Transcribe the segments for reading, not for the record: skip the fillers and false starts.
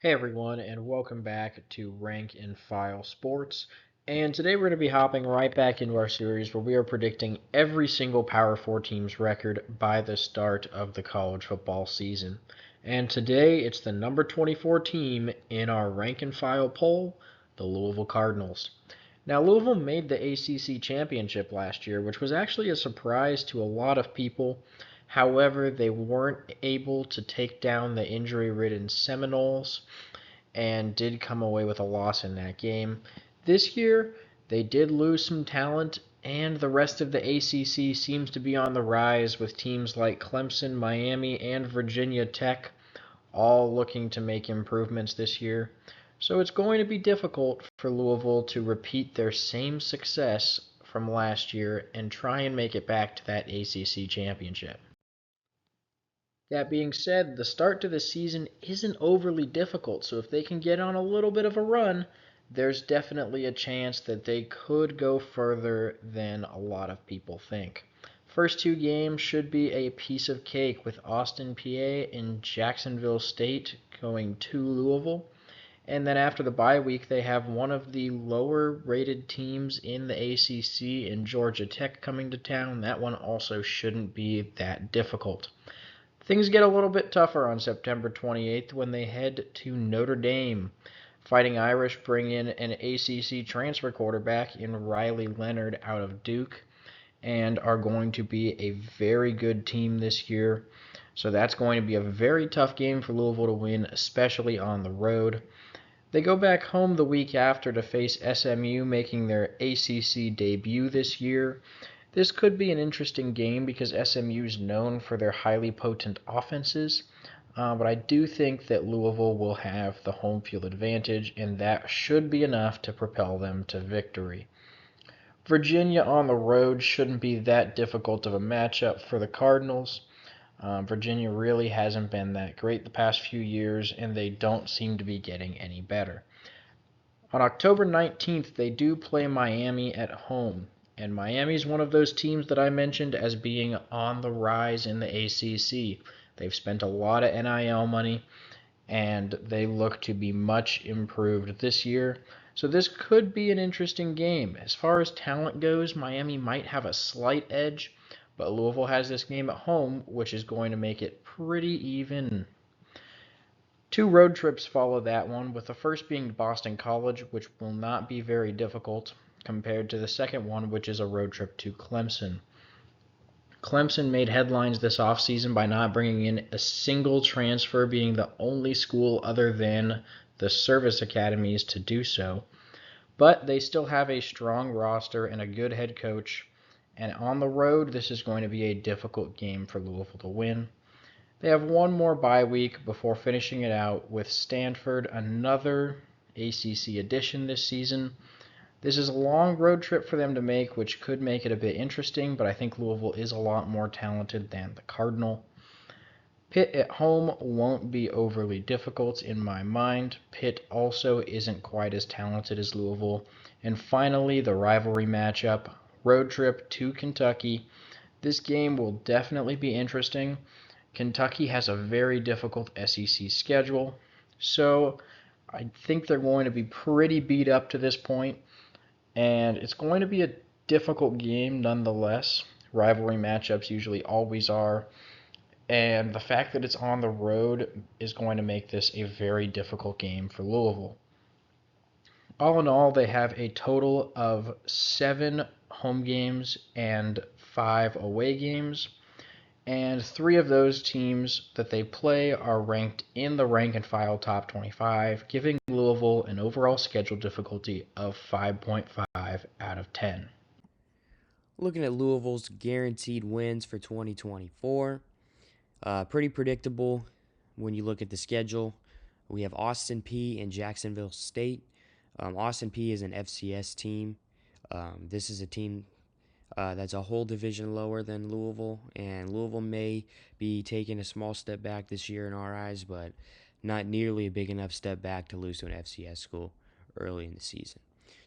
Hey everyone, and welcome back to Rank and File Sports. And today we're going to be hopping right back into our series where we are predicting every single Power 4 team's record by the start of the college football season. And today it's the number 24 team in our Rank and File poll, the Louisville Cardinals. Now, Louisville made the ACC championship last year, which was actually a surprise to a lot of people. However, they weren't able to take down the injury ridden Seminoles and did come away with a loss in that game. This year, they did lose some talent, and the rest of the ACC seems to be on the rise with teams like Clemson, Miami, and Virginia Tech all looking to make improvements this year. So it's going to be difficult for Louisville to repeat their same success from last year and try and make it back to that ACC championship. That being said, the start to the season isn't overly difficult, so if they can get on a little bit of a run, there's definitely a chance that they could go further than a lot of people think. First two games should be a piece of cake with Austin, PA and Jacksonville State going to Louisville. And then after the bye week, they have one of the lower rated teams in the ACC in Georgia Tech coming to town. That one also shouldn't be that difficult. Things get a little bit tougher on September 28th when they head to Notre Dame. Fighting Irish bring in an ACC transfer quarterback in Riley Leonard out of Duke and are going to be a very good team this year. So that's going to be a very tough game for Louisville to win, especially on the road. They go back home the week after to face SMU, making their ACC debut this year. This could be an interesting game because SMU is known for their highly potent offenses, but I do think that Louisville will have the home field advantage, and that should be enough to propel them to victory. Virginia on the road shouldn't be that difficult of a matchup for the Cardinals. Virginia really hasn't been that great the past few years, and they don't seem to be getting any better. On October 19th, they do play Miami at home. And Miami's one of those teams that I mentioned as being on the rise in the ACC. They've spent a lot of NIL money, and they look to be much improved this year. So this could be an interesting game. As far as talent goes, Miami might have a slight edge, but Louisville has this game at home, which is going to make it pretty even. Two road trips follow that one, with the first being Boston College, which will not be very difficult, compared to the second one, which is a road trip to Clemson. Clemson made headlines this offseason by not bringing in a single transfer, being the only school other than the service academies to do so. But they still have a strong roster and a good head coach, and on the road, this is going to be a difficult game for Louisville to win. They have one more bye week before finishing it out with Stanford, another ACC edition this season. This is a long road trip for them to make, which could make it a bit interesting, but I think Louisville is a lot more talented than the Cardinal. Pitt at home won't be overly difficult in my mind. Pitt also isn't quite as talented as Louisville. And finally, the rivalry matchup, road trip to Kentucky. This game will definitely be interesting. Kentucky has a very difficult SEC schedule, so I think they're going to be pretty beat up to this point, and it's going to be a difficult game nonetheless. Rivalry matchups usually always are, and the fact that it's on the road is going to make this a very difficult game for Louisville. All in all, they have a total of 7 home games and 5 away games. And 3 of those teams that they play are ranked in the rank and file top 25, giving Louisville an overall schedule difficulty of 5.5 out of 10. Looking at Louisville's guaranteed wins for 2024, pretty predictable when you look at the schedule. We have Austin P and Jacksonville State. Austin P is an FCS team. This is a team that's a whole division lower than Louisville, and Louisville may be taking a small step back this year in our eyes, but not nearly a big enough step back to lose to an FCS school early in the season.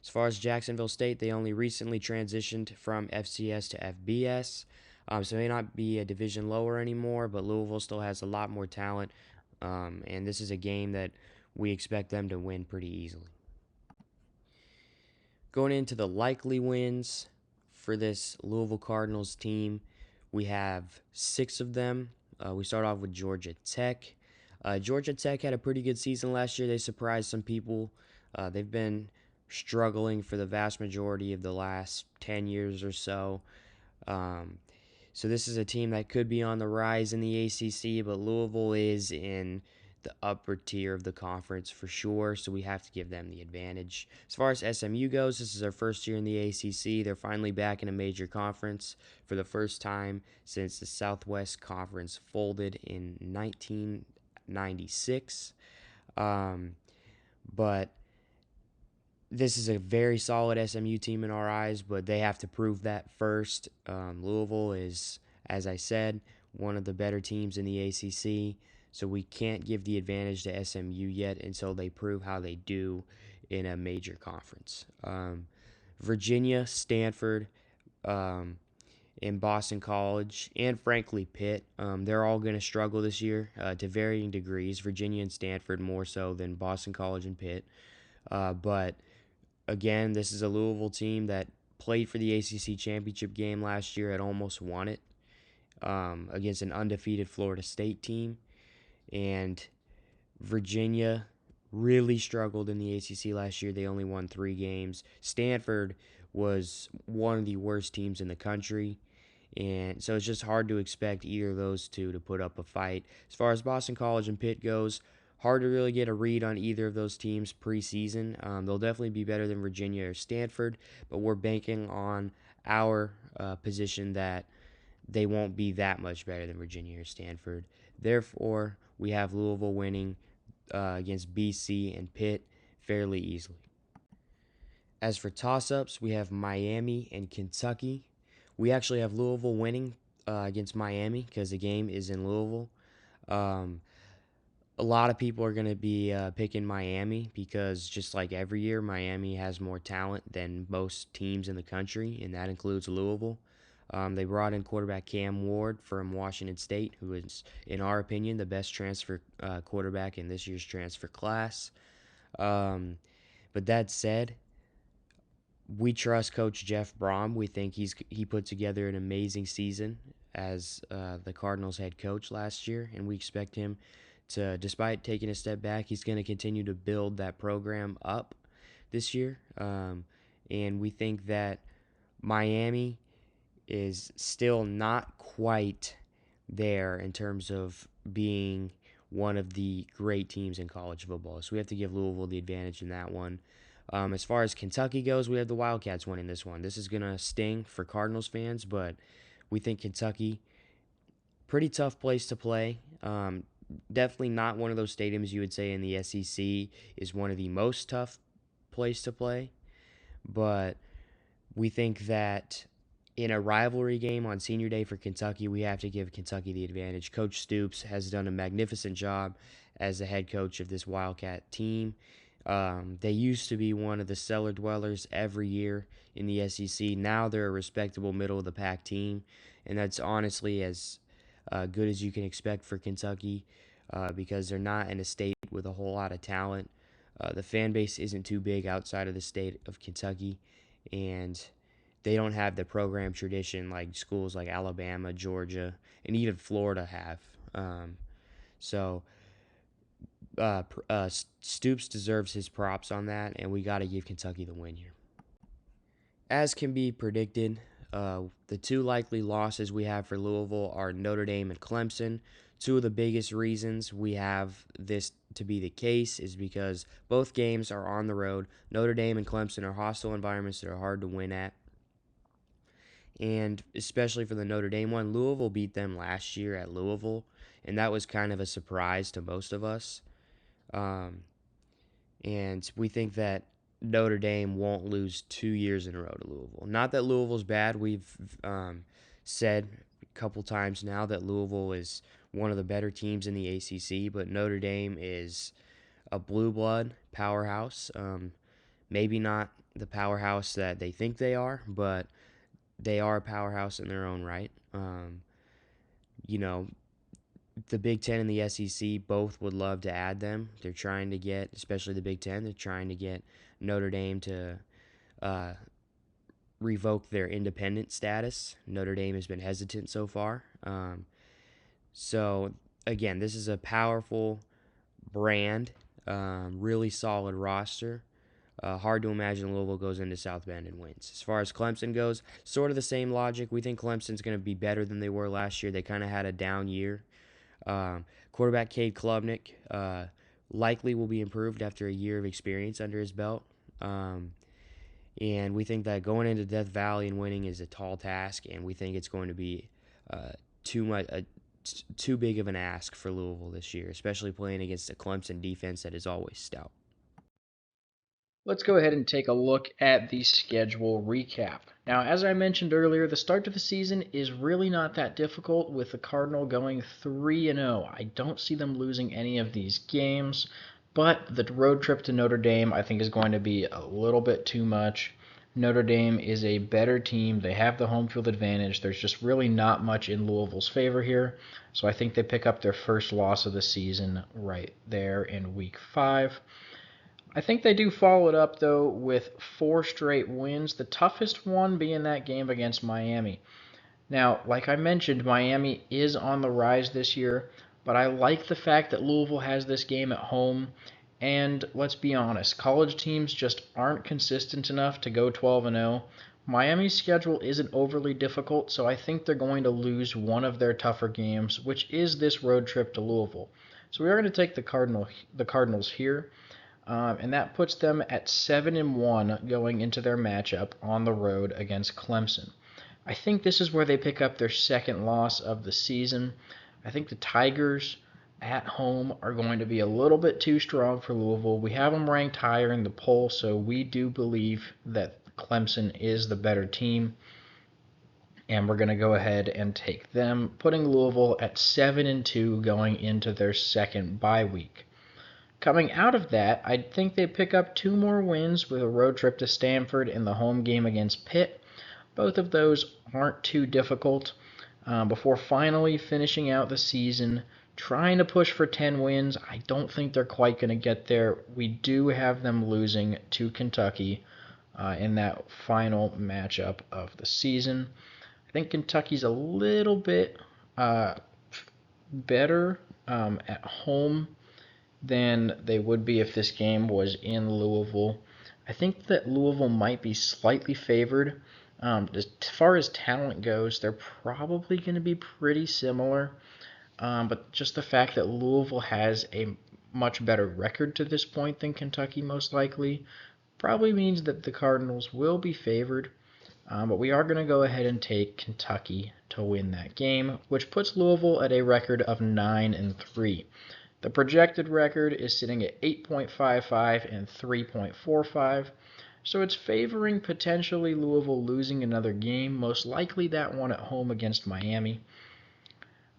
As far as Jacksonville State, they only recently transitioned from FCS to FBS, so they may not be a division lower anymore, but Louisville still has a lot more talent, and this is a game that we expect them to win pretty easily. Going into the likely wins for this Louisville Cardinals team, we have 6 of them. We start off with Georgia Tech. Georgia Tech had a pretty good season last year. They surprised some people. They've been struggling for the vast majority of the last 10 years or so. Um, so this is a team that could be on the rise in the ACC, but Louisville is in the upper tier of the conference for sure, so we have to give them the advantage. As far as SMU goes, this is their first year in the ACC. They're finally back in a major conference for the first time since the Southwest Conference folded in 1996. But this is a very solid SMU team in our eyes, but they have to prove that first. Louisville is, as I said, one of the better teams in the ACC, so we can't give the advantage to SMU yet until they prove how they do in a major conference. Virginia, Stanford, um, and Boston College, and frankly Pitt, they're all going to struggle this year to varying degrees. Virginia and Stanford more so than Boston College and Pitt. But again, this is a Louisville team that played for the ACC championship game last year and almost won it against an undefeated Florida State team. And Virginia really struggled in the ACC last year. They only won 3 games. Stanford was one of the worst teams in the country. And so it's just hard to expect either of those two to put up a fight. As far as Boston College and Pitt goes, hard to really get a read on either of those teams preseason. They'll definitely be better than Virginia or Stanford, but we're banking on our position that they won't be that much better than Virginia or Stanford. Therefore, we have Louisville winning against BC and Pitt fairly easily. As for toss-ups, we have Miami and Kentucky. We actually have Louisville winning against Miami because the game is in Louisville. Um, a lot of people are going to be picking Miami because just like every year, Miami has more talent than most teams in the country, and that includes Louisville. They brought in quarterback Cam Ward from Washington State, who is, in our opinion, the best transfer quarterback in this year's transfer class. But that said, we trust Coach Jeff Brom. We think he put together an amazing season as the Cardinals head coach last year, and we expect him to, despite taking a step back, he's going to continue to build that program up this year. And we think that Miami is still not quite there in terms of being one of the great teams in college football. So we have to give Louisville the advantage in that one. As far as Kentucky goes, we have the Wildcats winning this one. This is going to sting for Cardinals fans, but we think Kentucky, pretty tough place to play. Definitely not one of those stadiums you would say in the SEC is one of the most tough place to play, but we think that in a rivalry game on senior day for Kentucky, we have to give Kentucky the advantage. Coach Stoops has done a magnificent job as the head coach of this Wildcat team. They used to be one of the cellar dwellers every year in the SEC. Now they're a respectable middle of the pack team, and that's honestly as good as you can expect for Kentucky because they're not in a state with a whole lot of talent. The fan base isn't too big outside of the state of Kentucky, and they don't have the program tradition like schools like Alabama, Georgia, and even Florida have. So Stoops deserves his props on that, and we got to give Kentucky the win here. As can be predicted, the 2 likely losses we have for Louisville are Notre Dame and Clemson. 2 of the biggest reasons we have this to be the case is because both games are on the road. Notre Dame and Clemson are hostile environments that are hard to win at. And especially for the Notre Dame one, Louisville beat them last year at Louisville, and that was kind of a surprise to most of us. And we think that Notre Dame won't lose 2 years in a row to Louisville. Not that Louisville's bad. We've said a couple times now that Louisville is one of the better teams in the ACC, but Notre Dame is a blue blood powerhouse. Maybe not the powerhouse that they think they are, but they are a powerhouse in their own right. You know, the Big Ten and the SEC both would love to add them. They're trying to get, especially the Big Ten, they're trying to get Notre Dame to uh, revoke their independent status. Notre Dame has been hesitant so far. So, again, this is a powerful brand, really solid roster. Hard to imagine Louisville goes into South Bend and wins. As far as Clemson goes, sort of the same logic. We think Clemson's going to be better than they were last year. They kind of had a down year. Quarterback Cade Klubnik likely will be improved after a year of experience under his belt. And we think that going into Death Valley and winning is a tall task, and we think it's going to be too big of an ask for Louisville this year, especially playing against a Clemson defense that is always stout. Let's go ahead and take a look at the schedule recap. Now, as I mentioned earlier, the start to the season is really not that difficult with the Cardinal going 3-0. I don't see them losing any of these games, but the road trip to Notre Dame I think is going to be a little bit too much. Notre Dame is a better team. They have the home field advantage. There's just really not much in Louisville's favor here. So I think they pick up their first loss of the season right there in week 5. I think they do follow it up, though, with 4 straight wins, the toughest one being that game against Miami. Now, like I mentioned, Miami is on the rise this year, but I like the fact that Louisville has this game at home. And let's be honest, college teams just aren't consistent enough to go 12-0. Miami's schedule isn't overly difficult, so I think they're going to lose one of their tougher games, which is this road trip to Louisville. So we are going to take the Cardinals here. And that puts them at 7-1 going into their matchup on the road against Clemson. I think this is where they pick up their second loss of the season. I think the Tigers at home are going to be a little bit too strong for Louisville. We have them ranked higher in the poll, so we do believe that Clemson is the better team. And we're going to go ahead and take them, putting Louisville at 7-2 going into their second bye week. Coming out of that, I think they pick up 2 more wins with a road trip to Stanford and the home game against Pitt. Both of those aren't too difficult before finally finishing out the season, trying to push for 10 wins. I don't think they're quite going to get there. We do have them losing to Kentucky in that final matchup of the season. I think Kentucky's a little bit better at home than they would be if this game was in Louisville. I think that Louisville might be slightly favored. As far as talent goes, they're probably going to be pretty similar. But just the fact that Louisville has a much better record to this point than Kentucky most likely probably means that the Cardinals will be favored. But we are going to go ahead and take Kentucky to win that game, which puts Louisville at a record of 9-3. The projected record is sitting at 8.55 and 3.45, so it's favoring potentially Louisville losing another game, most likely that one at home against Miami.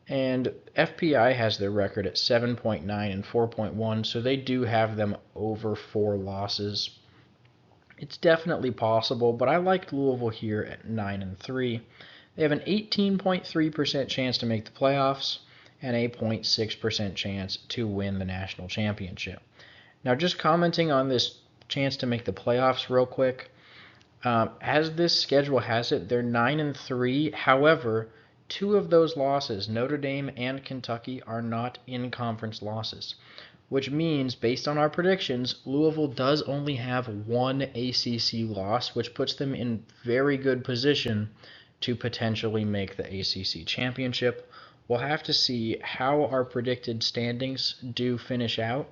And FPI has their record at 7.9 and 4.1, so they do have them over 4 losses. It's definitely possible, but I like Louisville here at 9-3. They have an 18.3% chance to make the playoffs and a 0.6% chance to win the national championship. Now, just commenting on this chance to make the playoffs real quick, as this schedule has it, they're 9-3. However, 2 of those losses, Notre Dame and Kentucky, are not in-conference losses, which means, based on our predictions, Louisville does only have 1 ACC loss, which puts them in very good position to potentially make the ACC championship. We'll have to see how our predicted standings do finish out,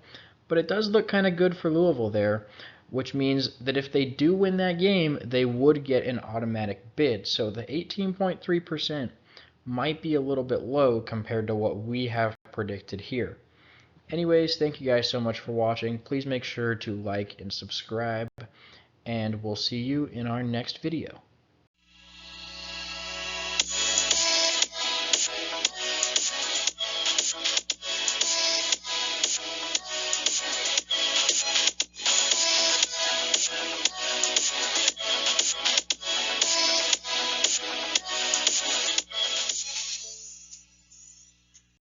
but it does look kind of good for Louisville there, which means that if they do win that game, they would get an automatic bid. So the 18.3% might be a little bit low compared to what we have predicted here. Anyways, thank you guys so much for watching. Please make sure to like and subscribe, and we'll see you in our next video.